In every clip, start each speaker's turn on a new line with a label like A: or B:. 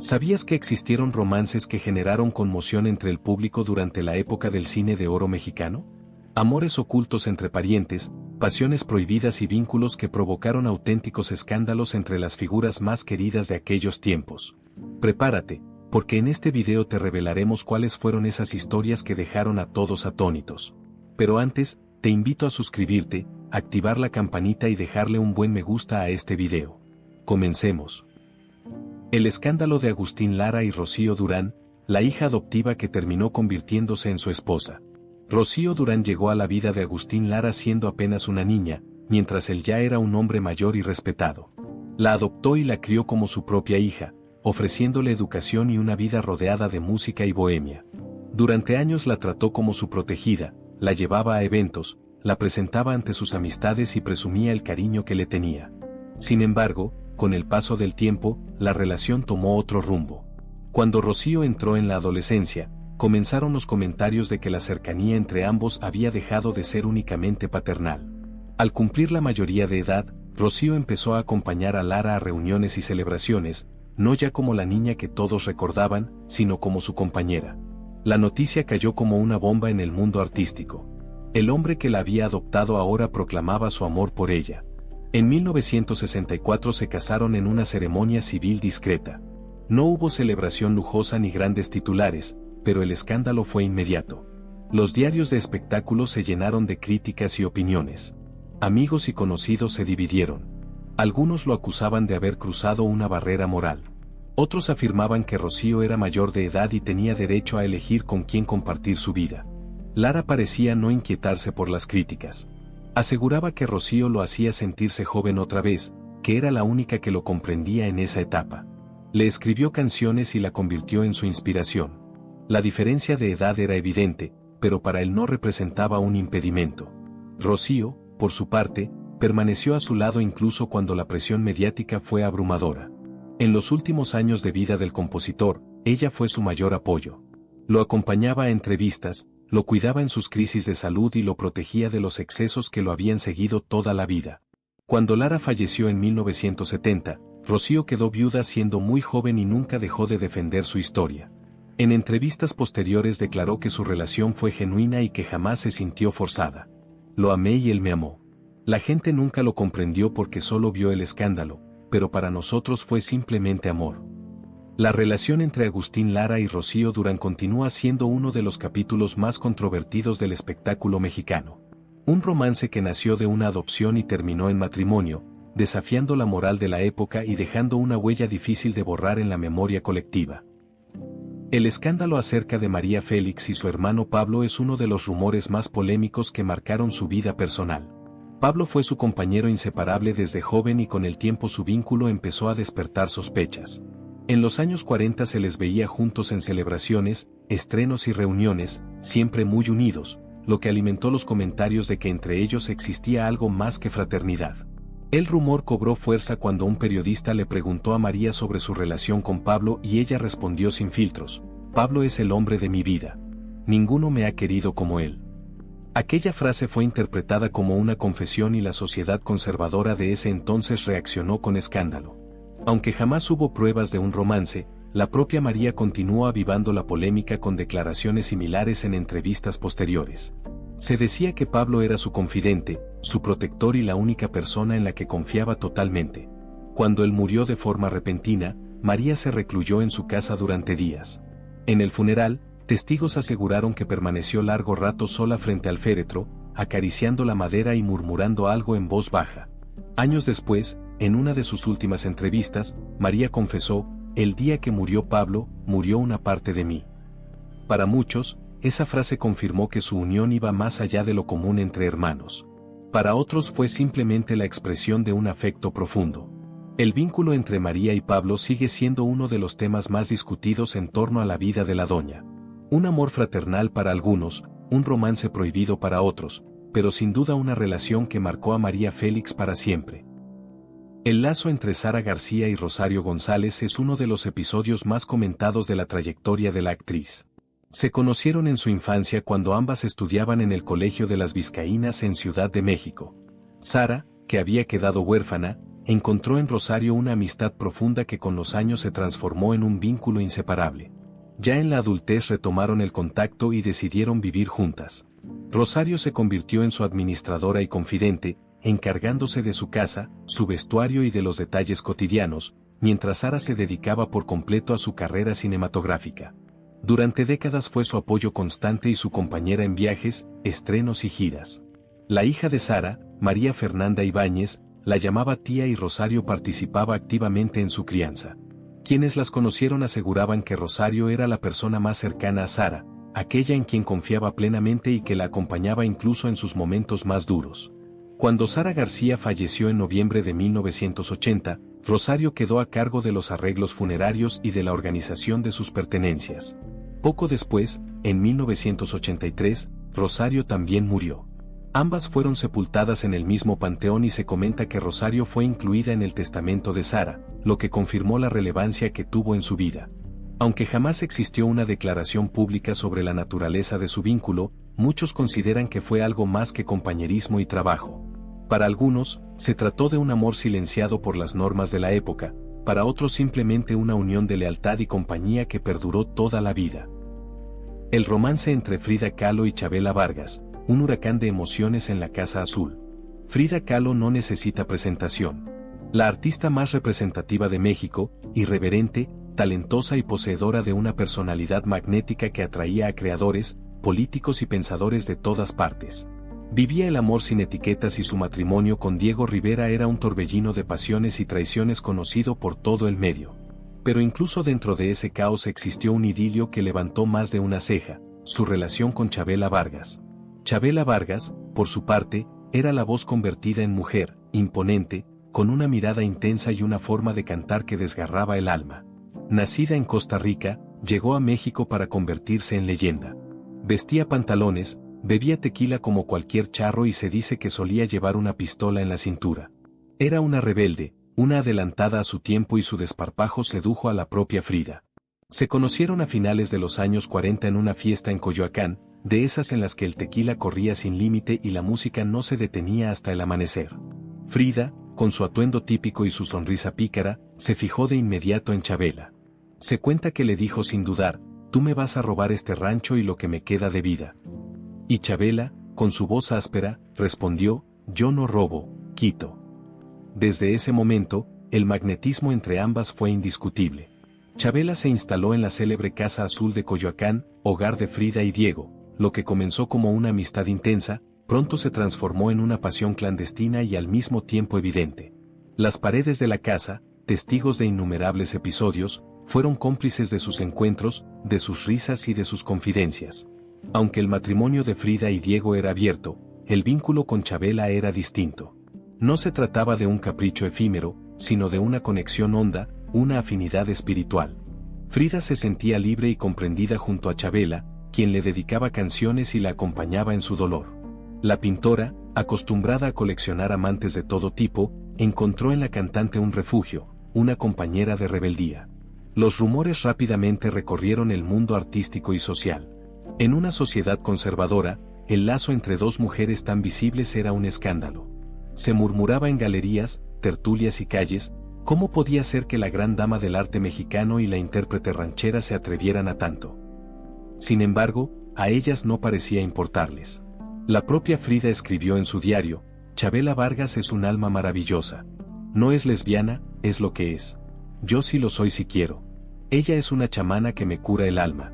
A: ¿Sabías que existieron romances que generaron conmoción entre el público durante la época del cine de oro mexicano? Amores ocultos entre parientes, pasiones prohibidas y vínculos que provocaron auténticos escándalos entre las figuras más queridas de aquellos tiempos. Prepárate, porque en este video te revelaremos cuáles fueron esas historias que dejaron a todos atónitos. Pero antes, te invito a suscribirte, activar la campanita y dejarle un buen me gusta a este video. Comencemos. El escándalo de Agustín Lara y Rocío Durán, la hija adoptiva que terminó convirtiéndose en su esposa. Rocío Durán llegó a la vida de Agustín Lara siendo apenas una niña, mientras él ya era un hombre mayor y respetado. La adoptó y la crió como su propia hija, ofreciéndole educación y una vida rodeada de música y bohemia. Durante años la trató como su protegida, la llevaba a eventos, la presentaba ante sus amistades y presumía el cariño que le tenía. Sin embargo, con el paso del tiempo, la relación tomó otro rumbo. Cuando Rocío entró en la adolescencia, comenzaron los comentarios de que la cercanía entre ambos había dejado de ser únicamente paternal. Al cumplir la mayoría de edad, Rocío empezó a acompañar a Lara a reuniones y celebraciones, no ya como la niña que todos recordaban, sino como su compañera. La noticia cayó como una bomba en el mundo artístico. El hombre que la había adoptado ahora proclamaba su amor por ella. En 1964 se casaron en una ceremonia civil discreta. No hubo celebración lujosa ni grandes titulares, pero el escándalo fue inmediato. Los diarios de espectáculos se llenaron de críticas y opiniones. Amigos y conocidos se dividieron. Algunos lo acusaban de haber cruzado una barrera moral. Otros afirmaban que Rocío era mayor de edad y tenía derecho a elegir con quién compartir su vida. Lara parecía no inquietarse por las críticas. Aseguraba que Rocío lo hacía sentirse joven otra vez, que era la única que lo comprendía en esa etapa. Le escribió canciones y la convirtió en su inspiración. La diferencia de edad era evidente, pero para él no representaba un impedimento. Rocío, por su parte, permaneció a su lado incluso cuando la presión mediática fue abrumadora. En los últimos años de vida del compositor, ella fue su mayor apoyo. Lo acompañaba a entrevistas, lo cuidaba en sus crisis de salud y lo protegía de los excesos que lo habían seguido toda la vida. Cuando Lara falleció en 1970, Rocío quedó viuda siendo muy joven y nunca dejó de defender su historia. En entrevistas posteriores declaró que su relación fue genuina y que jamás se sintió forzada. Lo amé y él me amó. La gente nunca lo comprendió porque solo vio el escándalo, pero para nosotros fue simplemente amor. La relación entre Agustín Lara y Rocío Durán continúa siendo uno de los capítulos más controvertidos del espectáculo mexicano. Un romance que nació de una adopción y terminó en matrimonio, desafiando la moral de la época y dejando una huella difícil de borrar en la memoria colectiva. El escándalo acerca de María Félix y su hermano Pablo es uno de los rumores más polémicos que marcaron su vida personal. Pablo fue su compañero inseparable desde joven y con el tiempo su vínculo empezó a despertar sospechas. En los años 40 se les veía juntos en celebraciones, estrenos y reuniones, siempre muy unidos, lo que alimentó los comentarios de que entre ellos existía algo más que fraternidad. El rumor cobró fuerza cuando un periodista le preguntó a María sobre su relación con Pablo y ella respondió sin filtros: "Pablo es el hombre de mi vida. Ninguno me ha querido como él". Aquella frase fue interpretada como una confesión y la sociedad conservadora de ese entonces reaccionó con escándalo. Aunque jamás hubo pruebas de un romance, la propia María continuó avivando la polémica con declaraciones similares en entrevistas posteriores. Se decía que Pablo era su confidente, su protector y la única persona en la que confiaba totalmente. Cuando él murió de forma repentina, María se recluyó en su casa durante días. En el funeral, testigos aseguraron que permaneció largo rato sola frente al féretro, acariciando la madera y murmurando algo en voz baja. Años después, en una de sus últimas entrevistas, María confesó: "El día que murió Pablo, murió una parte de mí". Para muchos, esa frase confirmó que su unión iba más allá de lo común entre hermanos. Para otros fue simplemente la expresión de un afecto profundo. El vínculo entre María y Pablo sigue siendo uno de los temas más discutidos en torno a la vida de la doña. Un amor fraternal para algunos, un romance prohibido para otros, pero sin duda una relación que marcó a María Félix para siempre. El lazo entre Sara García y Rosario González es uno de los episodios más comentados de la trayectoria de la actriz. Se conocieron en su infancia cuando ambas estudiaban en el Colegio de las Vizcaínas en Ciudad de México. Sara, que había quedado huérfana, encontró en Rosario una amistad profunda que con los años se transformó en un vínculo inseparable. Ya en la adultez retomaron el contacto y decidieron vivir juntas. Rosario se convirtió en su administradora y confidente, encargándose de su casa, su vestuario y de los detalles cotidianos, mientras Sara se dedicaba por completo a su carrera cinematográfica. Durante décadas fue su apoyo constante y su compañera en viajes, estrenos y giras. La hija de Sara, María Fernanda Ibáñez, la llamaba tía y Rosario participaba activamente en su crianza. Quienes las conocieron aseguraban que Rosario era la persona más cercana a Sara, aquella en quien confiaba plenamente y que la acompañaba incluso en sus momentos más duros. Cuando Sara García falleció en noviembre de 1980, Rosario quedó a cargo de los arreglos funerarios y de la organización de sus pertenencias. Poco después, en 1983, Rosario también murió. Ambas fueron sepultadas en el mismo panteón y se comenta que Rosario fue incluida en el testamento de Sara, lo que confirmó la relevancia que tuvo en su vida. Aunque jamás existió una declaración pública sobre la naturaleza de su vínculo, muchos consideran que fue algo más que compañerismo y trabajo. Para algunos, se trató de un amor silenciado por las normas de la época, para otros simplemente una unión de lealtad y compañía que perduró toda la vida. El romance entre Frida Kahlo y Chavela Vargas, un huracán de emociones en la Casa Azul. Frida Kahlo no necesita presentación. La artista más representativa de México, irreverente, talentosa y poseedora de una personalidad magnética que atraía a creadores, políticos y pensadores de todas partes. Vivía el amor sin etiquetas y su matrimonio con Diego Rivera era un torbellino de pasiones y traiciones conocido por todo el medio. Pero incluso dentro de ese caos existió un idilio que levantó más de una ceja, su relación con Chavela Vargas. Chavela Vargas, por su parte, era la voz convertida en mujer, imponente, con una mirada intensa y una forma de cantar que desgarraba el alma. Nacida en Costa Rica, llegó a México para convertirse en leyenda. Vestía pantalones, bebía tequila como cualquier charro y se dice que solía llevar una pistola en la cintura. Era una rebelde, una adelantada a su tiempo y su desparpajo sedujo a la propia Frida. Se conocieron a finales de los años 40 en una fiesta en Coyoacán, de esas en las que el tequila corría sin límite y la música no se detenía hasta el amanecer. Frida, con su atuendo típico y su sonrisa pícara, se fijó de inmediato en Chavela. Se cuenta que le dijo sin dudar, «Tú me vas a robar este rancho y lo que me queda de vida». Y Chavela, con su voz áspera, respondió, «Yo no robo, quito». Desde ese momento, el magnetismo entre ambas fue indiscutible. Chavela se instaló en la célebre Casa Azul de Coyoacán, hogar de Frida y Diego. Lo que comenzó como una amistad intensa, pronto se transformó en una pasión clandestina y al mismo tiempo evidente. Las paredes de la casa, testigos de innumerables episodios, fueron cómplices de sus encuentros, de sus risas y de sus confidencias. Aunque el matrimonio de Frida y Diego era abierto, el vínculo con Chavela era distinto. No se trataba de un capricho efímero, sino de una conexión honda, una afinidad espiritual. Frida se sentía libre y comprendida junto a Chavela, quien le dedicaba canciones y la acompañaba en su dolor. La pintora, acostumbrada a coleccionar amantes de todo tipo, encontró en la cantante un refugio, una compañera de rebeldía. Los rumores rápidamente recorrieron el mundo artístico y social. En una sociedad conservadora, el lazo entre dos mujeres tan visibles era un escándalo. Se murmuraba en galerías, tertulias y calles, ¿cómo podía ser que la gran dama del arte mexicano y la intérprete ranchera se atrevieran a tanto? Sin embargo, a ellas no parecía importarles. La propia Frida escribió en su diario, «Chavela Vargas es un alma maravillosa. No es lesbiana, es lo que es. Yo sí lo soy si quiero. Ella es una chamana que me cura el alma».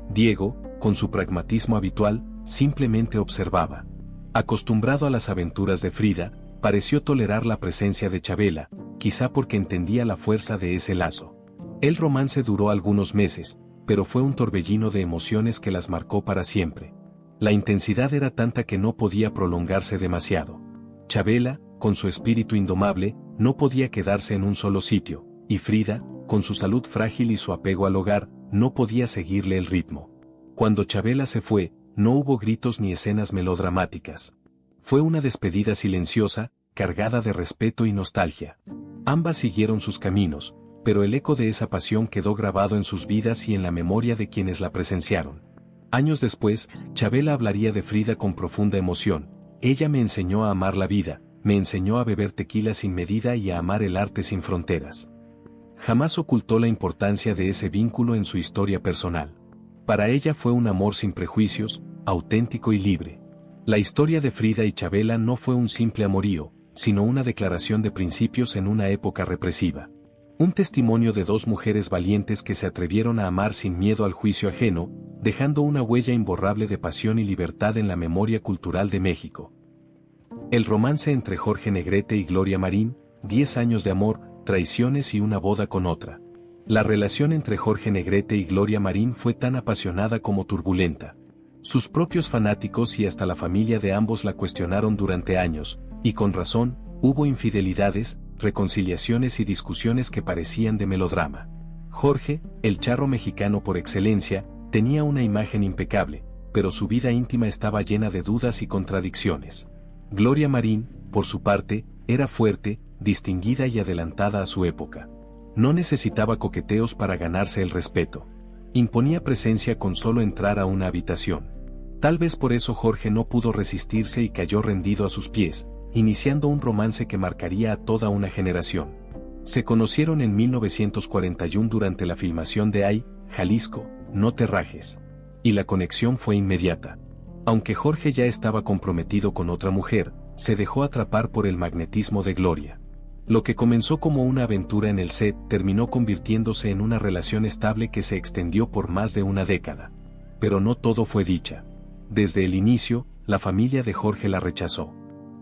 A: Diego, con su pragmatismo habitual, simplemente observaba. Acostumbrado a las aventuras de Frida, pareció tolerar la presencia de Chavela, quizá porque entendía la fuerza de ese lazo. El romance duró algunos meses, pero fue un torbellino de emociones que las marcó para siempre. La intensidad era tanta que no podía prolongarse demasiado. Chavela, con su espíritu indomable, no podía quedarse en un solo sitio, y Frida, con su salud frágil y su apego al hogar, no podía seguirle el ritmo. Cuando Chavela se fue, no hubo gritos ni escenas melodramáticas. Fue una despedida silenciosa, cargada de respeto y nostalgia. Ambas siguieron sus caminos, pero el eco de esa pasión quedó grabado en sus vidas y en la memoria de quienes la presenciaron. Años después, Chavela hablaría de Frida con profunda emoción. «Ella me enseñó a amar la vida, me enseñó a beber tequila sin medida y a amar el arte sin fronteras. Jamás ocultó la importancia de ese vínculo en su historia personal. Para ella fue un amor sin prejuicios, auténtico y libre. La historia de Frida y Chabela no fue un simple amorío, sino una declaración de principios en una época represiva. Un testimonio de dos mujeres valientes que se atrevieron a amar sin miedo al juicio ajeno, dejando una huella imborrable de pasión y libertad en la memoria cultural de México. El romance entre Jorge Negrete y Gloria Marín, 10 años de amor, traiciones y una boda con otra. La relación entre Jorge Negrete y Gloria Marín fue tan apasionada como turbulenta. Sus propios fanáticos y hasta la familia de ambos la cuestionaron durante años, y con razón, hubo infidelidades, reconciliaciones y discusiones que parecían de melodrama. Jorge, el charro mexicano por excelencia, tenía una imagen impecable, pero su vida íntima estaba llena de dudas y contradicciones. Gloria Marín, por su parte, era fuerte, distinguida y adelantada a su época. No necesitaba coqueteos para ganarse el respeto. Imponía presencia con solo entrar a una habitación. Tal vez por eso Jorge no pudo resistirse y cayó rendido a sus pies, iniciando un romance que marcaría a toda una generación. Se conocieron en 1941 durante la filmación de Ay, Jalisco, no te rajes. Y la conexión fue inmediata. Aunque Jorge ya estaba comprometido con otra mujer, se dejó atrapar por el magnetismo de Gloria. Lo que comenzó como una aventura en el set terminó convirtiéndose en una relación estable que se extendió por más de una década. Pero no todo fue dicha. Desde el inicio, la familia de Jorge la rechazó.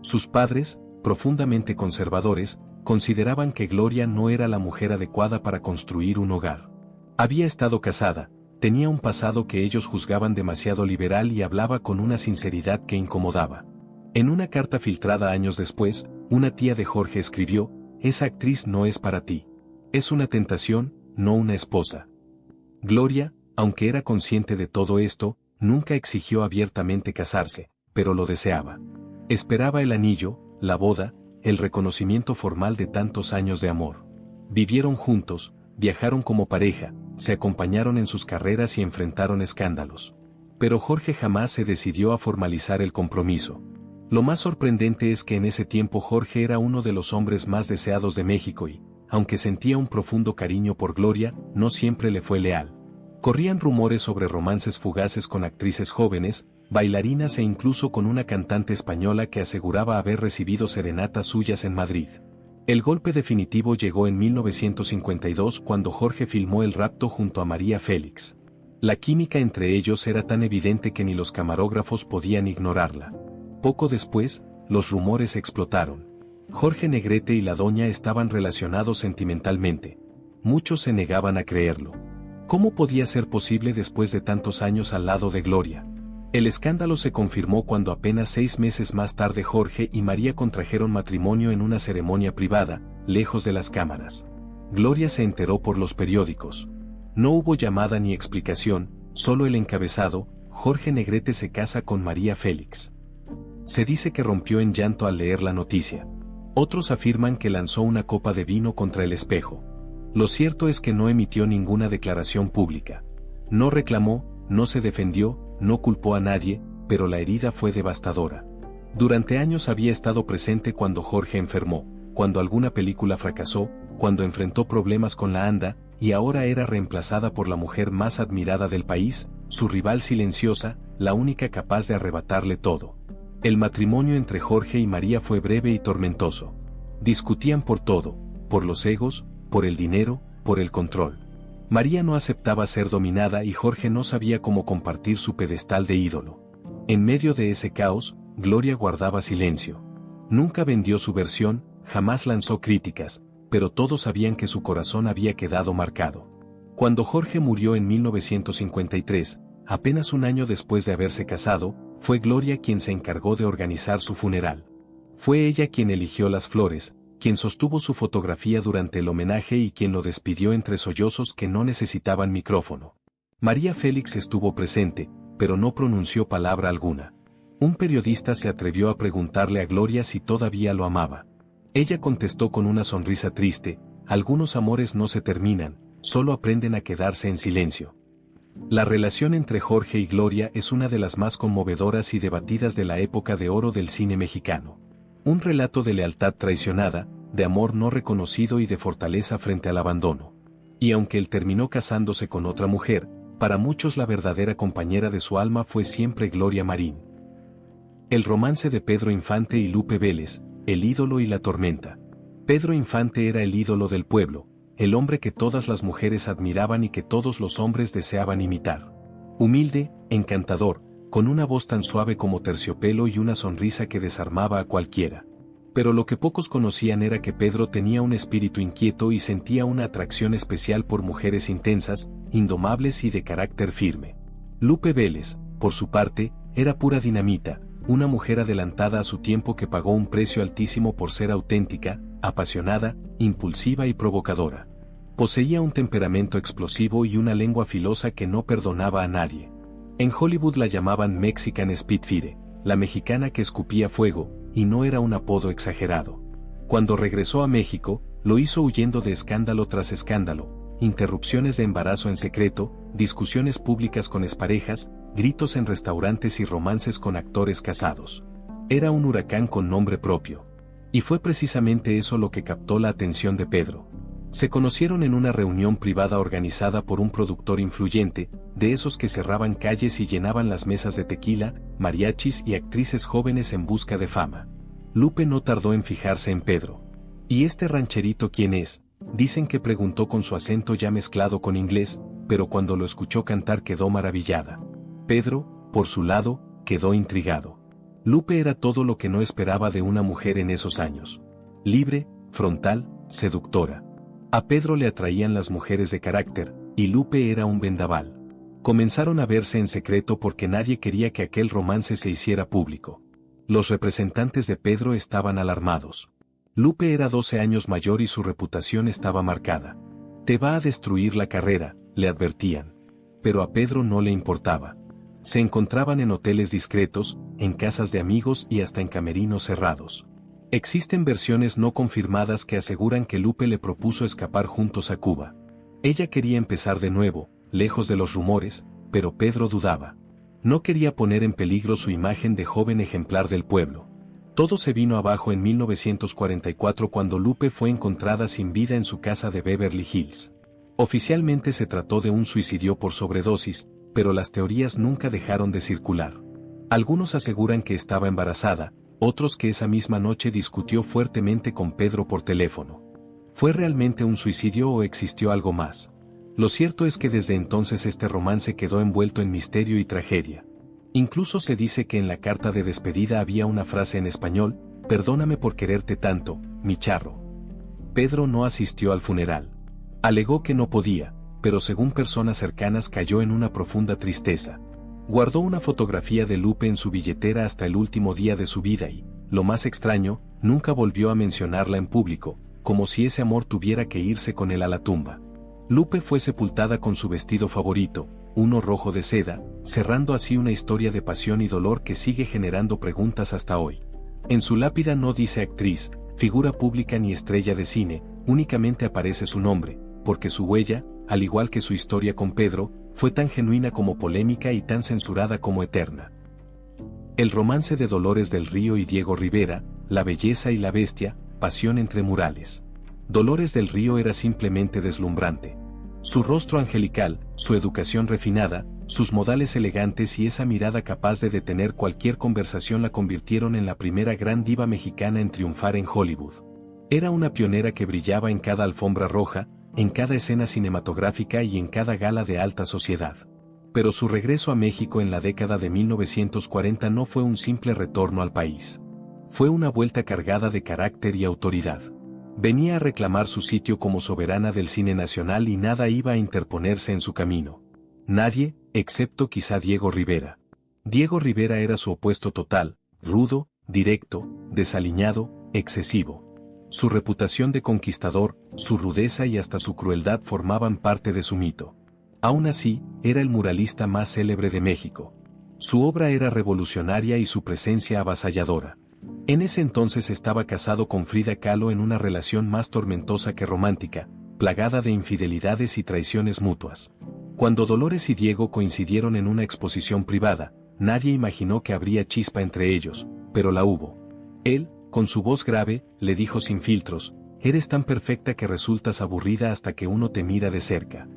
A: Sus padres, profundamente conservadores, consideraban que Gloria no era la mujer adecuada para construir un hogar. Había estado casada, tenía un pasado que ellos juzgaban demasiado liberal y hablaba con una sinceridad que incomodaba. En una carta filtrada años después, una tía de Jorge escribió: «Esa actriz no es para ti. Es una tentación, no una esposa». Gloria, aunque era consciente de todo esto, nunca exigió abiertamente casarse, pero lo deseaba. Esperaba el anillo, la boda, el reconocimiento formal de tantos años de amor. Vivieron juntos, viajaron como pareja, se acompañaron en sus carreras y enfrentaron escándalos. Pero Jorge jamás se decidió a formalizar el compromiso. Lo más sorprendente es que en ese tiempo Jorge era uno de los hombres más deseados de México y, aunque sentía un profundo cariño por Gloria, no siempre le fue leal. Corrían rumores sobre romances fugaces con actrices jóvenes, bailarinas e incluso con una cantante española que aseguraba haber recibido serenatas suyas en Madrid. El golpe definitivo llegó en 1952 cuando Jorge filmó El rapto junto a María Félix. La química entre ellos era tan evidente que ni los camarógrafos podían ignorarla. Poco después, los rumores explotaron. Jorge Negrete y la doña estaban relacionados sentimentalmente. Muchos se negaban a creerlo. ¿Cómo podía ser posible después de tantos años al lado de Gloria? El escándalo se confirmó cuando apenas 6 meses más tarde Jorge y María contrajeron matrimonio en una ceremonia privada, lejos de las cámaras. Gloria se enteró por los periódicos. No hubo llamada ni explicación, solo el encabezado: Jorge Negrete se casa con María Félix. Se dice que rompió en llanto al leer la noticia. Otros afirman que lanzó una copa de vino contra el espejo. Lo cierto es que no emitió ninguna declaración pública. No reclamó, no se defendió, no culpó a nadie, pero la herida fue devastadora. Durante años había estado presente cuando Jorge enfermó, cuando alguna película fracasó, cuando enfrentó problemas con la ANDA, y ahora era reemplazada por la mujer más admirada del país, su rival silenciosa, la única capaz de arrebatarle todo. El matrimonio entre Jorge y María fue breve y tormentoso. Discutían por todo, por los egos, por el dinero, por el control. María no aceptaba ser dominada y Jorge no sabía cómo compartir su pedestal de ídolo. En medio de ese caos, Gloria guardaba silencio. Nunca vendió su versión, jamás lanzó críticas, pero todos sabían que su corazón había quedado marcado. Cuando Jorge murió en 1953, apenas un año después de haberse casado, fue Gloria quien se encargó de organizar su funeral. Fue ella quien eligió las flores, quien sostuvo su fotografía durante el homenaje y quien lo despidió entre sollozos que no necesitaban micrófono. María Félix estuvo presente, pero no pronunció palabra alguna. Un periodista se atrevió a preguntarle a Gloria si todavía lo amaba. Ella contestó con una sonrisa triste: algunos amores no se terminan, solo aprenden a quedarse en silencio. La relación entre Jorge y Gloria es una de las más conmovedoras y debatidas de la época de oro del cine mexicano. Un relato de lealtad traicionada, de amor no reconocido y de fortaleza frente al abandono. Y aunque él terminó casándose con otra mujer, para muchos la verdadera compañera de su alma fue siempre Gloria Marín. El romance de Pedro Infante y Lupe Vélez, el ídolo y la tormenta. Pedro Infante era el ídolo del pueblo, el hombre que todas las mujeres admiraban y que todos los hombres deseaban imitar. Humilde, encantador, con una voz tan suave como terciopelo y una sonrisa que desarmaba a cualquiera. Pero lo que pocos conocían era que Pedro tenía un espíritu inquieto y sentía una atracción especial por mujeres intensas, indomables y de carácter firme. Lupe Vélez, por su parte, era pura dinamita, una mujer adelantada a su tiempo que pagó un precio altísimo por ser auténtica, apasionada, impulsiva y provocadora. Poseía un temperamento explosivo y una lengua filosa que no perdonaba a nadie. En Hollywood la llamaban Mexican Spitfire, la mexicana que escupía fuego, y no era un apodo exagerado. Cuando regresó a México, lo hizo huyendo de escándalo tras escándalo, interrupciones de embarazo en secreto, discusiones públicas con exparejas, gritos en restaurantes y romances con actores casados. Era un huracán con nombre propio. Y fue precisamente eso lo que captó la atención de Pedro. Se conocieron en una reunión privada organizada por un productor influyente, de esos que cerraban calles y llenaban las mesas de tequila, mariachis y actrices jóvenes en busca de fama. Lupe no tardó en fijarse en Pedro. ¿Y este rancherito quién es?, dicen que preguntó con su acento ya mezclado con inglés, pero cuando lo escuchó cantar quedó maravillada. Pedro, por su lado, quedó intrigado. Lupe era todo lo que no esperaba de una mujer en esos años. Libre, frontal, seductora. A Pedro le atraían las mujeres de carácter, y Lupe era un vendaval. Comenzaron a verse en secreto porque nadie quería que aquel romance se hiciera público. Los representantes de Pedro estaban alarmados. Lupe era 12 años mayor y su reputación estaba marcada. Te va a destruir la carrera, le advertían. Pero a Pedro no le importaba. Se encontraban en hoteles discretos, en casas de amigos y hasta en camerinos cerrados. Existen versiones no confirmadas que aseguran que Lupe le propuso escapar juntos a Cuba. Ella quería empezar de nuevo, lejos de los rumores, pero Pedro dudaba. No quería poner en peligro su imagen de joven ejemplar del pueblo. Todo se vino abajo en 1944 cuando Lupe fue encontrada sin vida en su casa de Beverly Hills. Oficialmente se trató de un suicidio por sobredosis, pero las teorías nunca dejaron de circular. Algunos aseguran que estaba embarazada, otros que esa misma noche discutió fuertemente con Pedro por teléfono. ¿Fue realmente un suicidio o existió algo más? Lo cierto es que desde entonces este romance quedó envuelto en misterio y tragedia. Incluso se dice que en la carta de despedida había una frase en español: «Perdóname por quererte tanto, mi charro». Pedro no asistió al funeral. Alegó que no podía, pero según personas cercanas cayó en una profunda tristeza. Guardó una fotografía de Lupe en su billetera hasta el último día de su vida y, lo más extraño, nunca volvió a mencionarla en público, como si ese amor tuviera que irse con él a la tumba. Lupe fue sepultada con su vestido favorito, uno rojo de seda, cerrando así una historia de pasión y dolor que sigue generando preguntas hasta hoy. En su lápida no dice actriz, figura pública ni estrella de cine, únicamente aparece su nombre, porque su huella, al igual que su historia con Pedro, fue tan genuina como polémica y tan censurada como eterna. El romance de Dolores del Río y Diego Rivera, La belleza y la bestia, pasión entre murales. Dolores del Río era simplemente deslumbrante. Su rostro angelical, su educación refinada, sus modales elegantes y esa mirada capaz de detener cualquier conversación la convirtieron en la primera gran diva mexicana en triunfar en Hollywood. Era una pionera que brillaba en cada alfombra roja, en cada escena cinematográfica y en cada gala de alta sociedad. Pero su regreso a México en la década de 1940 no fue un simple retorno al país. Fue una vuelta cargada de carácter y autoridad. Venía a reclamar su sitio como soberana del cine nacional y nada iba a interponerse en su camino. Nadie, excepto quizá Diego Rivera. Diego Rivera era su opuesto total, rudo, directo, desaliñado, excesivo. Su reputación de conquistador, su rudeza y hasta su crueldad formaban parte de su mito. Aún así, era el muralista más célebre de México. Su obra era revolucionaria y su presencia avasalladora. En ese entonces estaba casado con Frida Kahlo en una relación más tormentosa que romántica, plagada de infidelidades y traiciones mutuas. Cuando Dolores y Diego coincidieron en una exposición privada, nadie imaginó que habría chispa entre ellos, pero la hubo. Él, Con su voz grave, le dijo sin filtros, eres tan perfecta que resultas aburrida hasta que uno te mira de cerca.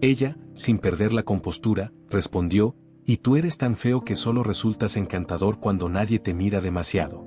A: Ella, sin perder la compostura, respondió, y tú eres tan feo que solo resultas encantador cuando nadie te mira demasiado.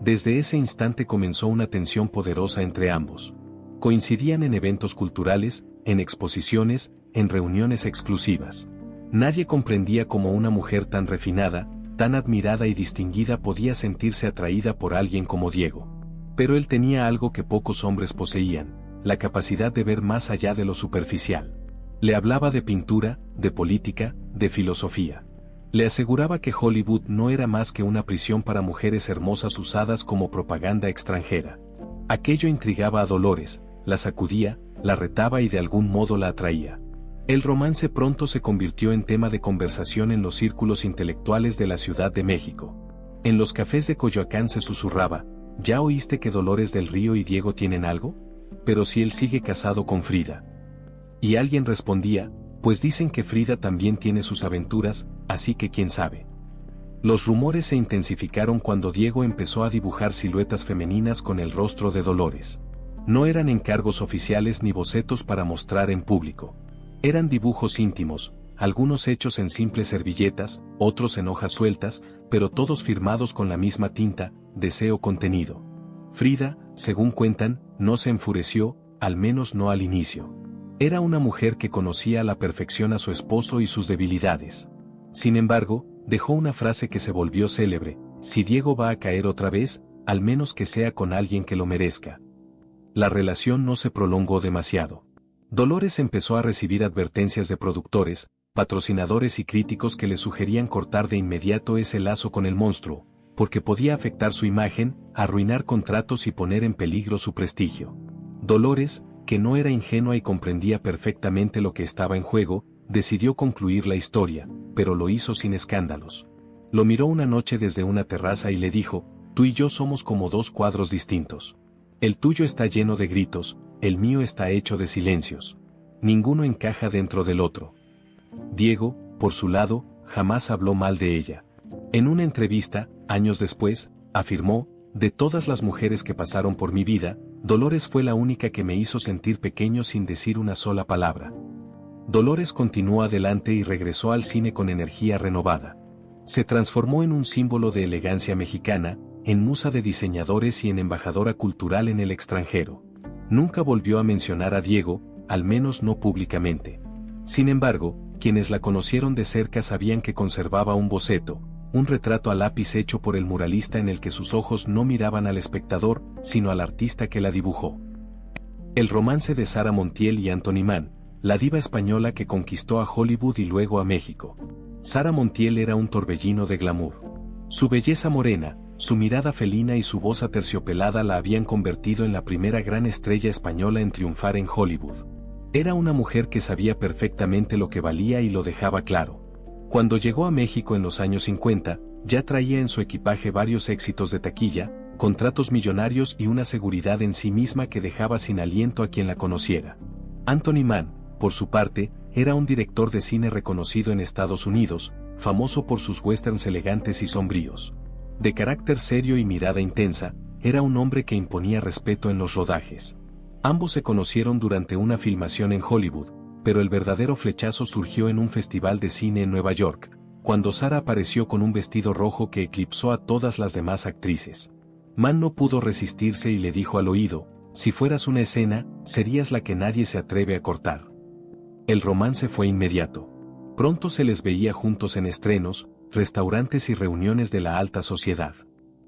A: Desde ese instante comenzó una tensión poderosa entre ambos. Coincidían en eventos culturales, en exposiciones, en reuniones exclusivas. Nadie comprendía cómo una mujer tan refinada, tan admirada y distinguida podía sentirse atraída por alguien como Diego. Pero él tenía algo que pocos hombres poseían, la capacidad de ver más allá de lo superficial. Le hablaba de pintura, de política, de filosofía. Le aseguraba que Hollywood no era más que una prisión para mujeres hermosas usadas como propaganda extranjera. Aquello intrigaba a Dolores, la sacudía, la retaba y de algún modo la atraía. El romance pronto se convirtió en tema de conversación en los círculos intelectuales de la Ciudad de México. En los cafés de Coyoacán se susurraba, ¿ya oíste que Dolores del Río y Diego tienen algo? Pero si él sigue casado con Frida. Y alguien respondía, pues dicen que Frida también tiene sus aventuras, así que quién sabe. Los rumores se intensificaron cuando Diego empezó a dibujar siluetas femeninas con el rostro de Dolores. No eran encargos oficiales ni bocetos para mostrar en público. Eran dibujos íntimos, algunos hechos en simples servilletas, otros en hojas sueltas, pero todos firmados con la misma tinta, deseo contenido. Frida, según cuentan, no se enfureció, al menos no al inicio. Era una mujer que conocía a la perfección a su esposo y sus debilidades. Sin embargo, dejó una frase que se volvió célebre, si Diego va a caer otra vez, al menos que sea con alguien que lo merezca. La relación no se prolongó demasiado. Dolores empezó a recibir advertencias de productores, patrocinadores y críticos que le sugerían cortar de inmediato ese lazo con el monstruo, porque podía afectar su imagen, arruinar contratos y poner en peligro su prestigio. Dolores, que no era ingenua y comprendía perfectamente lo que estaba en juego, decidió concluir la historia, pero lo hizo sin escándalos. Lo miró una noche desde una terraza y le dijo, tú y yo somos como dos cuadros distintos. El tuyo está lleno de gritos, el mío está hecho de silencios. Ninguno encaja dentro del otro. Diego, por su lado, jamás habló mal de ella. En una entrevista, años después, afirmó, de todas las mujeres que pasaron por mi vida, Dolores fue la única que me hizo sentir pequeño sin decir una sola palabra. Dolores continuó adelante y regresó al cine con energía renovada. Se transformó en un símbolo de elegancia mexicana, en musa de diseñadores y en embajadora cultural en el extranjero. Nunca volvió a mencionar a Diego, al menos no públicamente. Sin embargo, quienes la conocieron de cerca sabían que conservaba un boceto, un retrato a lápiz hecho por el muralista en el que sus ojos no miraban al espectador, sino al artista que la dibujó. El romance de Sara Montiel y Anthony Mann, la diva española que conquistó a Hollywood y luego a México. Sara Montiel era un torbellino de glamour. Su belleza morena, su mirada felina y su voz aterciopelada la habían convertido en la primera gran estrella española en triunfar en Hollywood. Era una mujer que sabía perfectamente lo que valía y lo dejaba claro. Cuando llegó a México en los años 50, ya traía en su equipaje varios éxitos de taquilla, contratos millonarios y una seguridad en sí misma que dejaba sin aliento a quien la conociera. Anthony Mann, por su parte, era un director de cine reconocido en Estados Unidos, famoso por sus westerns elegantes y sombríos. De carácter serio y mirada intensa, era un hombre que imponía respeto en los rodajes. Ambos se conocieron durante una filmación en Hollywood, pero el verdadero flechazo surgió en un festival de cine en Nueva York, cuando Sara apareció con un vestido rojo que eclipsó a todas las demás actrices. Mann no pudo resistirse y le dijo al oído, si fueras una escena, serías la que nadie se atreve a cortar. El romance fue inmediato. Pronto se les veía juntos en estrenos, restaurantes y reuniones de la alta sociedad.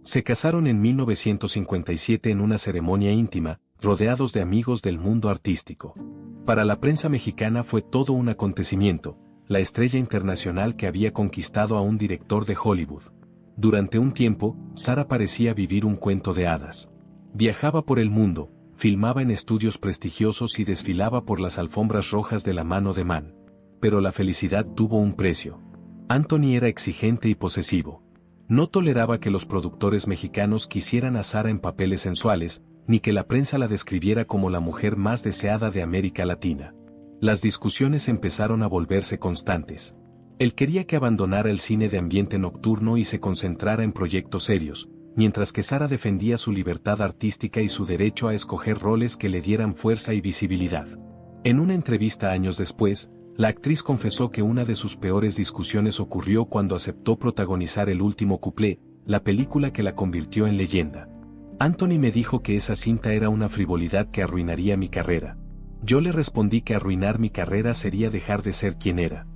A: Se casaron en 1957 en una ceremonia íntima, rodeados de amigos del mundo artístico. Para la prensa mexicana fue todo un acontecimiento, la estrella internacional que había conquistado a un director de Hollywood. Durante un tiempo, Sara parecía vivir un cuento de hadas. Viajaba por el mundo, filmaba en estudios prestigiosos y desfilaba por las alfombras rojas de la mano de Mann. Pero la felicidad tuvo un precio. Anthony era exigente y posesivo. No toleraba que los productores mexicanos quisieran a Sara en papeles sensuales, ni que la prensa la describiera como la mujer más deseada de América Latina. Las discusiones empezaron a volverse constantes. Él quería que abandonara el cine de ambiente nocturno y se concentrara en proyectos serios, mientras que Sara defendía su libertad artística y su derecho a escoger roles que le dieran fuerza y visibilidad. En una entrevista años después, la actriz confesó que una de sus peores discusiones ocurrió cuando aceptó protagonizar El último cuplé, la película que la convirtió en leyenda. Anthony me dijo que esa cinta era una frivolidad que arruinaría mi carrera. Yo le respondí que arruinar mi carrera sería dejar de ser quien era.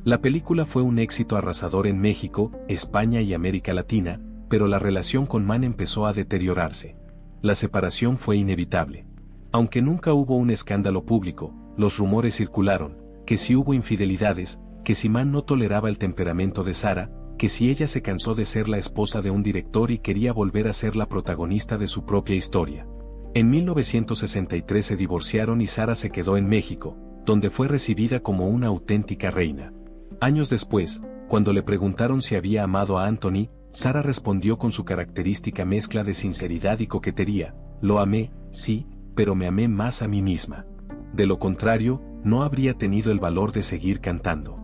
A: La película fue un éxito arrasador en México, España y América Latina, pero la relación con Mann empezó a deteriorarse. La separación fue inevitable. Aunque nunca hubo un escándalo público, los rumores circularon, que si hubo infidelidades, que si Mann no toleraba el temperamento de Sara, que si ella se cansó de ser la esposa de un director y quería volver a ser la protagonista de su propia historia. En 1963 se divorciaron y Sara se quedó en México, donde fue recibida como una auténtica reina. Años después, cuando le preguntaron si había amado a Anthony, Sara respondió con su característica mezcla de sinceridad y coquetería: lo amé, sí, pero me amé más a mí misma. De lo contrario, no habría tenido el valor de seguir cantando.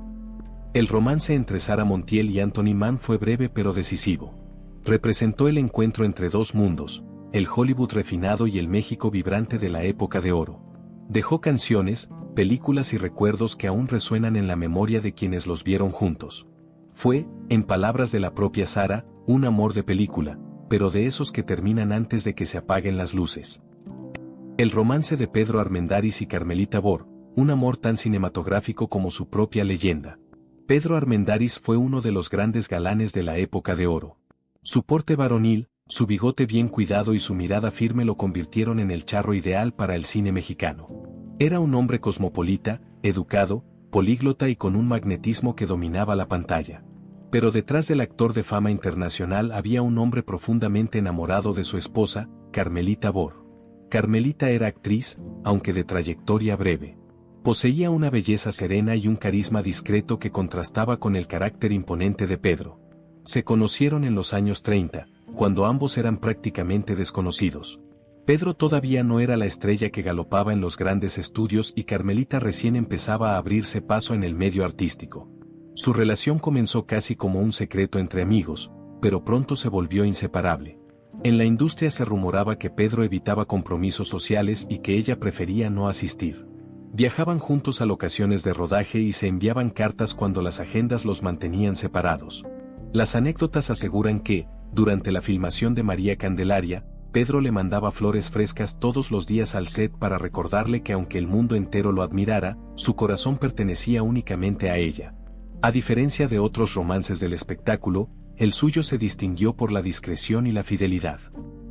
A: El romance entre Sara Montiel y Anthony Mann fue breve pero decisivo. Representó el encuentro entre dos mundos, el Hollywood refinado y el México vibrante de la época de oro. Dejó canciones, películas y recuerdos que aún resuenan en la memoria de quienes los vieron juntos. Fue, en palabras de la propia Sara, un amor de película, pero de esos que terminan antes de que se apaguen las luces. El romance de Pedro Armendáriz y Carmelita Bor, un amor tan cinematográfico como su propia leyenda. Pedro Armendáriz fue uno de los grandes galanes de la época de oro. Su porte varonil, su bigote bien cuidado y su mirada firme lo convirtieron en el charro ideal para el cine mexicano. Era un hombre cosmopolita, educado, políglota y con un magnetismo que dominaba la pantalla. Pero detrás del actor de fama internacional había un hombre profundamente enamorado de su esposa, Carmelita Bor. Carmelita era actriz, aunque de trayectoria breve. Poseía una belleza serena y un carisma discreto que contrastaba con el carácter imponente de Pedro. Se conocieron en los años 30, cuando ambos eran prácticamente desconocidos. Pedro todavía no era la estrella que galopaba en los grandes estudios y Carmelita recién empezaba a abrirse paso en el medio artístico. Su relación comenzó casi como un secreto entre amigos, pero pronto se volvió inseparable. En la industria se rumoraba que Pedro evitaba compromisos sociales y que ella prefería no asistir. Viajaban juntos a locaciones de rodaje y se enviaban cartas cuando las agendas los mantenían separados. Las anécdotas aseguran que, durante la filmación de María Candelaria, Pedro le mandaba flores frescas todos los días al set para recordarle que aunque el mundo entero lo admirara, su corazón pertenecía únicamente a ella. A diferencia de otros romances del espectáculo, el suyo se distinguió por la discreción y la fidelidad.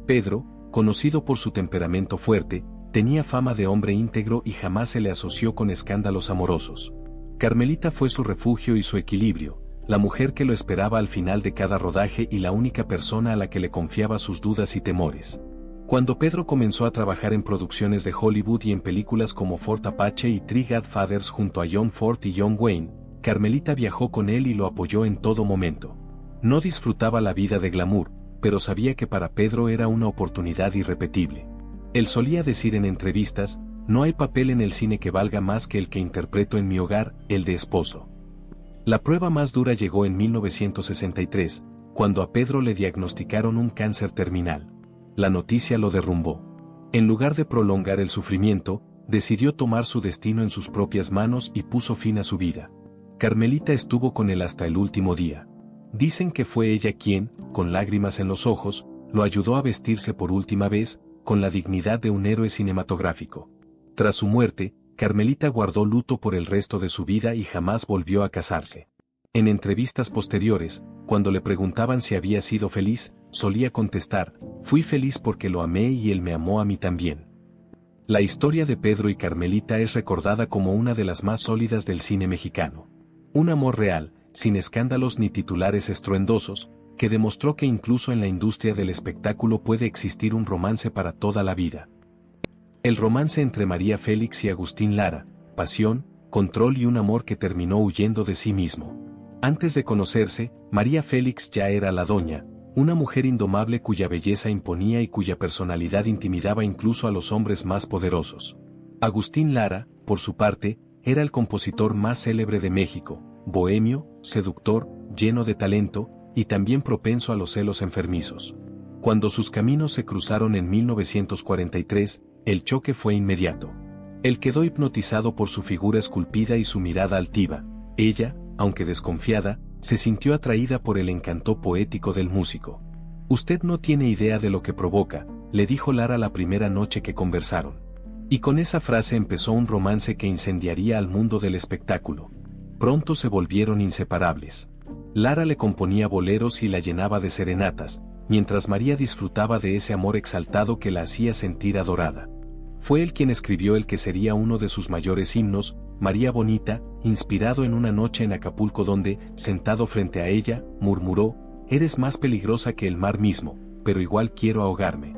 A: Pedro, conocido por su temperamento fuerte, tenía fama de hombre íntegro y jamás se le asoció con escándalos amorosos. Carmelita fue su refugio y su equilibrio, la mujer que lo esperaba al final de cada rodaje y la única persona a la que le confiaba sus dudas y temores. Cuando Pedro comenzó a trabajar en producciones de Hollywood y en películas como Fort Apache y Three Godfathers junto a John Ford y John Wayne, Carmelita viajó con él y lo apoyó en todo momento. No disfrutaba la vida de glamour, pero sabía que para Pedro era una oportunidad irrepetible. Él solía decir en entrevistas: no hay papel en el cine que valga más que el que interpreto en mi hogar, el de esposo. La prueba más dura llegó en 1963, cuando a Pedro le diagnosticaron un cáncer terminal. La noticia lo derrumbó. En lugar de prolongar el sufrimiento, decidió tomar su destino en sus propias manos y puso fin a su vida. Carmelita estuvo con él hasta el último día. Dicen que fue ella quien, con lágrimas en los ojos, lo ayudó a vestirse por última vez, con la dignidad de un héroe cinematográfico. Tras su muerte, Carmelita guardó luto por el resto de su vida y jamás volvió a casarse. En entrevistas posteriores, cuando le preguntaban si había sido feliz, solía contestar: fui feliz porque lo amé y él me amó a mí también. La historia de Pedro y Carmelita es recordada como una de las más sólidas del cine mexicano. Un amor real, sin escándalos ni titulares estruendosos, que demostró que incluso en la industria del espectáculo puede existir un romance para toda la vida. El romance entre María Félix y Agustín Lara: pasión, control y un amor que terminó huyendo de sí mismo. Antes de conocerse, María Félix ya era la doña, una mujer indomable cuya belleza imponía y cuya personalidad intimidaba incluso a los hombres más poderosos. Agustín Lara, por su parte, era el compositor más célebre de México, bohemio, seductor, lleno de talento, y también propenso a los celos enfermizos. Cuando sus caminos se cruzaron en 1943, el choque fue inmediato. Él quedó hipnotizado por su figura esculpida y su mirada altiva. Ella, aunque desconfiada, se sintió atraída por el encanto poético del músico. «Usted no tiene idea de lo que provoca», le dijo Lara la primera noche que conversaron. Y con esa frase empezó un romance que incendiaría al mundo del espectáculo. Pronto se volvieron inseparables. Lara le componía boleros y la llenaba de serenatas, mientras María disfrutaba de ese amor exaltado que la hacía sentir adorada. Fue él quien escribió el que sería uno de sus mayores himnos, María Bonita, inspirado en una noche en Acapulco donde, sentado frente a ella, murmuró: «Eres más peligrosa que el mar mismo, pero igual quiero ahogarme».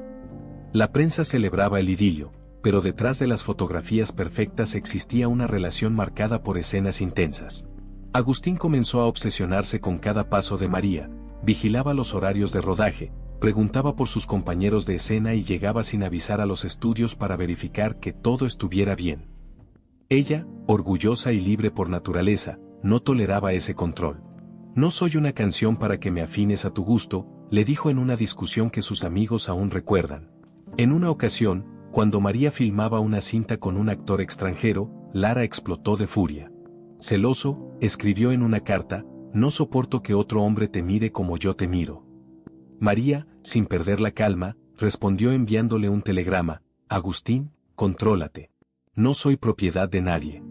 A: La prensa celebraba el idilio, pero detrás de las fotografías perfectas existía una relación marcada por escenas intensas. Agustín comenzó a obsesionarse con cada paso de María, vigilaba los horarios de rodaje, preguntaba por sus compañeros de escena y llegaba sin avisar a los estudios para verificar que todo estuviera bien. Ella, orgullosa y libre por naturaleza, no toleraba ese control. «No soy una canción para que me afines a tu gusto», le dijo en una discusión que sus amigos aún recuerdan. En una ocasión, cuando María filmaba una cinta con un actor extranjero, Lara explotó de furia. Celoso, escribió en una carta: «No soporto que otro hombre te mire como yo te miro». María, sin perder la calma, respondió enviándole un telegrama: «Agustín, contrólate. No soy propiedad de nadie».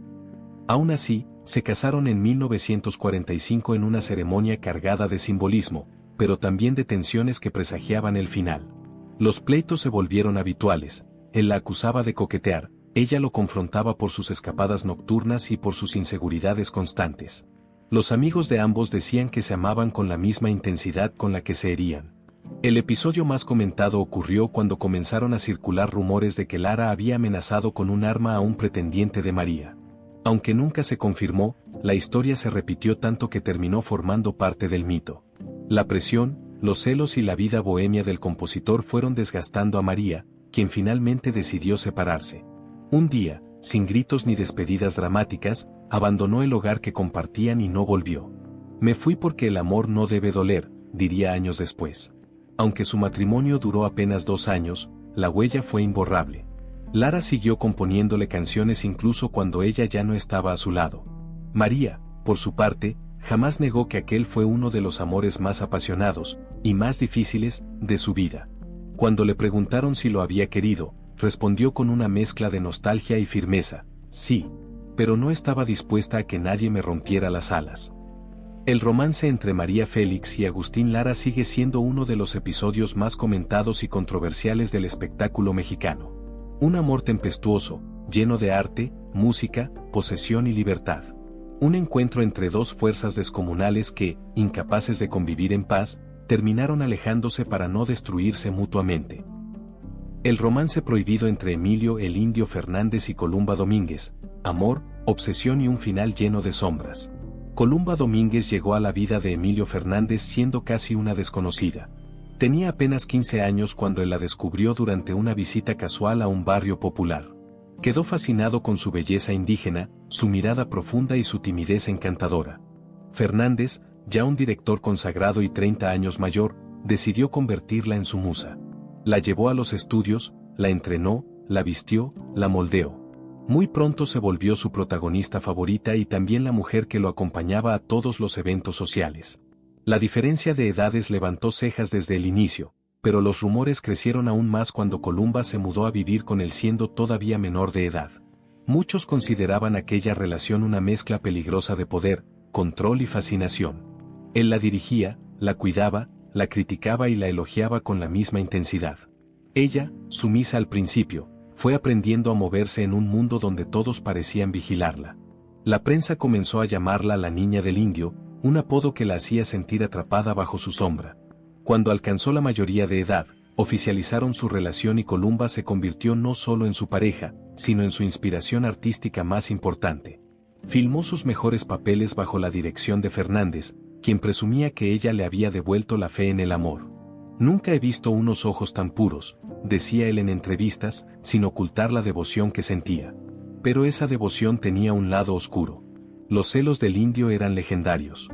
A: Aún así, se casaron en 1945 en una ceremonia cargada de simbolismo, pero también de tensiones que presagiaban el final. Los pleitos se volvieron habituales, él la acusaba de coquetear, ella lo confrontaba por sus escapadas nocturnas y por sus inseguridades constantes. Los amigos de ambos decían que se amaban con la misma intensidad con la que se herían. El episodio más comentado ocurrió cuando comenzaron a circular rumores de que Lara había amenazado con un arma a un pretendiente de María. Aunque nunca se confirmó, la historia se repitió tanto que terminó formando parte del mito. La presión, los celos y la vida bohemia del compositor fueron desgastando a María, quien finalmente decidió separarse. Un día, sin gritos ni despedidas dramáticas, abandonó el hogar que compartían y no volvió. «Me fui porque el amor no debe doler», diría años después. Aunque su matrimonio duró apenas 2 años, la huella fue imborrable. Lara siguió componiéndole canciones incluso cuando ella ya no estaba a su lado. María, por su parte, jamás negó que aquel fue uno de los amores más apasionados y más difíciles de su vida. Cuando le preguntaron si lo había querido, respondió con una mezcla de nostalgia y firmeza: «Sí, pero no estaba dispuesta a que nadie me rompiera las alas». El romance entre María Félix y Agustín Lara sigue siendo uno de los episodios más comentados y controversiales del espectáculo mexicano. Un amor tempestuoso, lleno de arte, música, posesión y libertad. Un encuentro entre dos fuerzas descomunales que, incapaces de convivir en paz, terminaron alejándose para no destruirse mutuamente. El romance prohibido entre Emilio el Indio Fernández y Columba Domínguez, amor, obsesión y un final lleno de sombras. Columba Domínguez llegó a la vida de Emilio Fernández siendo casi una desconocida. Tenía apenas 15 años cuando él la descubrió durante una visita casual a un barrio popular. Quedó fascinado con su belleza indígena, su mirada profunda y su timidez encantadora. Fernández, ya un director consagrado y 30 años mayor, decidió convertirla en su musa. La llevó a los estudios, la entrenó, la vistió, la moldeó. Muy pronto se volvió su protagonista favorita y también la mujer que lo acompañaba a todos los eventos sociales. La diferencia de edades levantó cejas desde el inicio, pero los rumores crecieron aún más cuando Columba se mudó a vivir con él siendo todavía menor de edad. Muchos consideraban aquella relación una mezcla peligrosa de poder, control y fascinación. Él la dirigía, la cuidaba, la criticaba y la elogiaba con la misma intensidad. Ella, sumisa al principio, fue aprendiendo a moverse en un mundo donde todos parecían vigilarla. La prensa comenzó a llamarla la Niña del Indio, un apodo que la hacía sentir atrapada bajo su sombra. Cuando alcanzó la mayoría de edad, oficializaron su relación y Columba se convirtió no solo en su pareja, sino en su inspiración artística más importante. Filmó sus mejores papeles bajo la dirección de Fernández, quien presumía que ella le había devuelto la fe en el amor. «Nunca he visto unos ojos tan puros», decía él en entrevistas, sin ocultar la devoción que sentía. Pero esa devoción tenía un lado oscuro. Los celos del indio eran legendarios.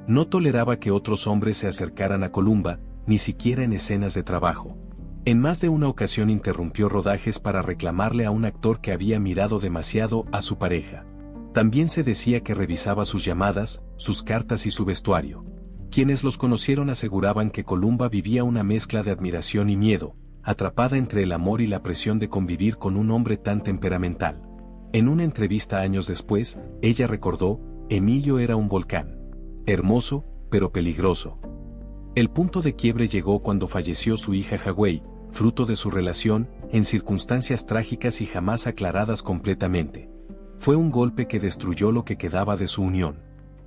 A: No toleraba que otros hombres se acercaran a Columba, ni siquiera en escenas de trabajo. En más de una ocasión interrumpió rodajes para reclamarle a un actor que había mirado demasiado a su pareja. También se decía que revisaba sus llamadas, sus cartas y su vestuario. Quienes los conocieron aseguraban que Columba vivía una mezcla de admiración y miedo, atrapada entre el amor y la presión de convivir con un hombre tan temperamental. En una entrevista años después, ella recordó: Emilio era un volcán. Hermoso, pero peligroso. El punto de quiebre llegó cuando falleció su hija Hawái, fruto de su relación, en circunstancias trágicas y jamás aclaradas completamente. Fue un golpe que destruyó lo que quedaba de su unión.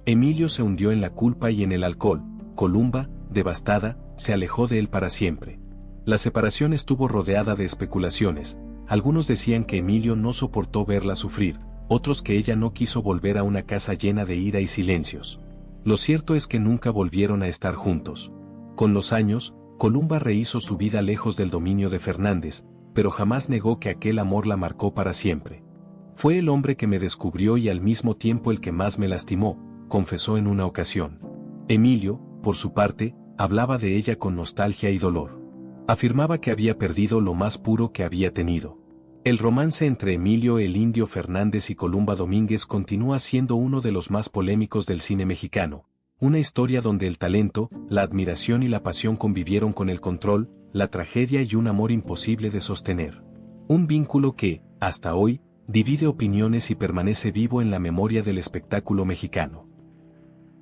A: Emilio se hundió en la culpa y en el alcohol. Columba, devastada, se alejó de él para siempre. La separación estuvo rodeada de especulaciones. Algunos decían que Emilio no soportó verla sufrir, otros que ella no quiso volver a una casa llena de ira y silencios. Lo cierto es que nunca volvieron a estar juntos. Con los años, Columba rehizo su vida lejos del dominio de Fernández, pero jamás negó que aquel amor la marcó para siempre. Fue el hombre que me descubrió y al mismo tiempo el que más me lastimó, confesó en una ocasión. Emilio, por su parte, hablaba de ella con nostalgia y dolor. Afirmaba que había perdido lo más puro que había tenido. El romance entre Emilio el Indio Fernández y Columba Domínguez continúa siendo uno de los más polémicos del cine mexicano, una historia donde el talento, la admiración y la pasión convivieron con el control, la tragedia y un amor imposible de sostener. Un vínculo que, hasta hoy, divide opiniones y permanece vivo en la memoria del espectáculo mexicano.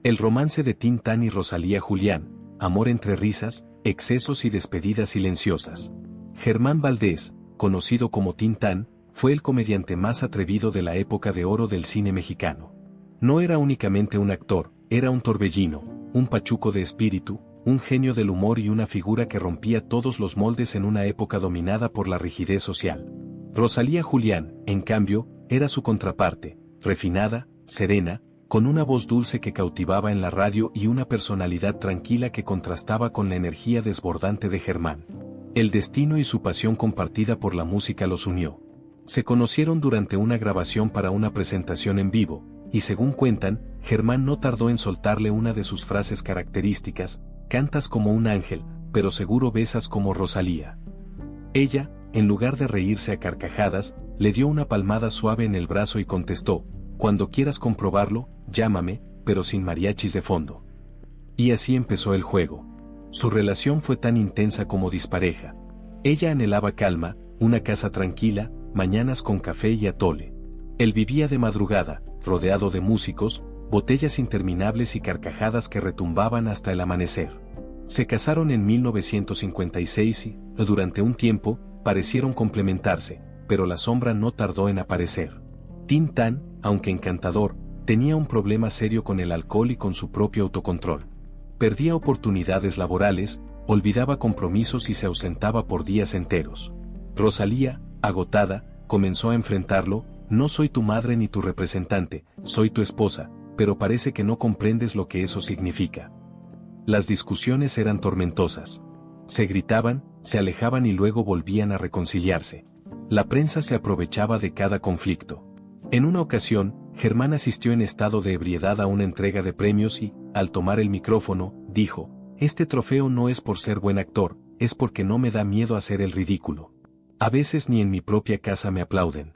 A: El romance de Tintán y Rosalía Julián, amor entre risas, excesos y despedidas silenciosas. Germán Valdés, conocido como Tintán, fue el comediante más atrevido de la época de oro del cine mexicano. No era únicamente un actor, era un torbellino, un pachuco de espíritu, un genio del humor y una figura que rompía todos los moldes en una época dominada por la rigidez social. Rosalía Julián, en cambio, era su contraparte, refinada, serena, con una voz dulce que cautivaba en la radio y una personalidad tranquila que contrastaba con la energía desbordante de Germán. El destino y su pasión compartida por la música los unió. Se conocieron durante una grabación para una presentación en vivo, y según cuentan, Germán no tardó en soltarle una de sus frases características: cantas como un ángel, pero seguro besas como Rosalía. Ella, en lugar de reírse a carcajadas, le dio una palmada suave en el brazo y contestó: cuando quieras comprobarlo, llámame, pero sin mariachis de fondo. Y así empezó el juego. Su relación fue tan intensa como dispareja. Ella anhelaba calma, una casa tranquila, mañanas con café y atole. Él vivía de madrugada, rodeado de músicos, botellas interminables y carcajadas que retumbaban hasta el amanecer. Se casaron en 1956 y, durante un tiempo, parecieron complementarse, pero la sombra no tardó en aparecer. Tintán, aunque encantador, tenía un problema serio con el alcohol y con su propio autocontrol. Perdía oportunidades laborales, olvidaba compromisos y se ausentaba por días enteros. Rosalía, agotada, comenzó a enfrentarlo: no soy tu madre ni tu representante, soy tu esposa, pero parece que no comprendes lo que eso significa. Las discusiones eran tormentosas. Se gritaban, se alejaban y luego volvían a reconciliarse. La prensa se aprovechaba de cada conflicto. En una ocasión, Germán asistió en estado de ebriedad a una entrega de premios y, al tomar el micrófono, dijo: este trofeo no es por ser buen actor, es porque no me da miedo hacer el ridículo. A veces ni en mi propia casa me aplauden.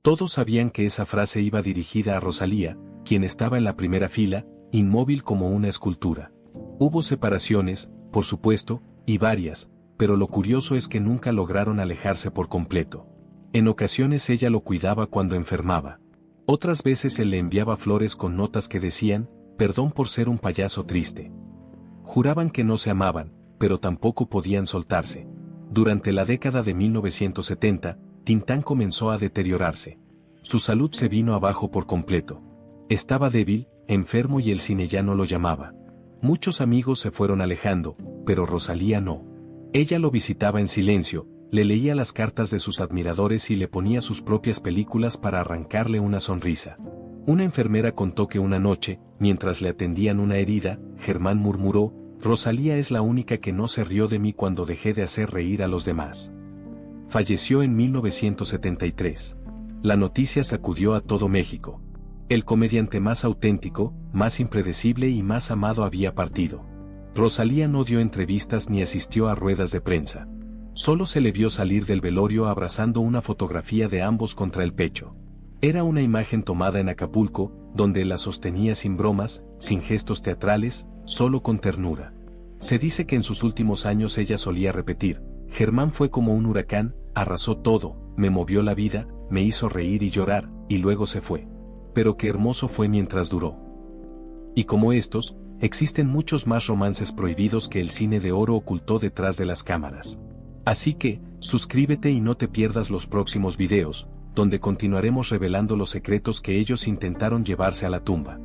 A: Todos sabían que esa frase iba dirigida a Rosalía, quien estaba en la primera fila, inmóvil como una escultura. Hubo separaciones, por supuesto, y varias, pero lo curioso es que nunca lograron alejarse por completo. En ocasiones ella lo cuidaba cuando enfermaba. Otras veces él le enviaba flores con notas que decían: perdón por ser un payaso triste. Juraban que no se amaban, pero tampoco podían soltarse. Durante la década de 1970, Tintán comenzó a deteriorarse. Su salud se vino abajo por completo. Estaba débil, enfermo y el cine ya no lo llamaba. Muchos amigos se fueron alejando, pero Rosalía no. Ella lo visitaba en silencio, le leía las cartas de sus admiradores y le ponía sus propias películas para arrancarle una sonrisa. Una enfermera contó que una noche, mientras le atendían una herida, Germán murmuró: Rosalía es la única que no se rió de mí cuando dejé de hacer reír a los demás. Falleció en 1973. La noticia sacudió a todo México. El comediante más auténtico, más impredecible y más amado había partido. Rosalía no dio entrevistas ni asistió a ruedas de prensa. Solo se le vio salir del velorio abrazando una fotografía de ambos contra el pecho. Era una imagen tomada en Acapulco, donde la sostenía sin bromas, sin gestos teatrales, solo con ternura. Se dice que en sus últimos años ella solía repetir: Germán fue como un huracán, arrasó todo, me movió la vida, me hizo reír y llorar, y luego se fue. Pero qué hermoso fue mientras duró. Y como estos, existen muchos más romances prohibidos que el cine de oro ocultó detrás de las cámaras. Así que, suscríbete y no te pierdas los próximos videos, donde continuaremos revelando los secretos que ellos intentaron llevarse a la tumba.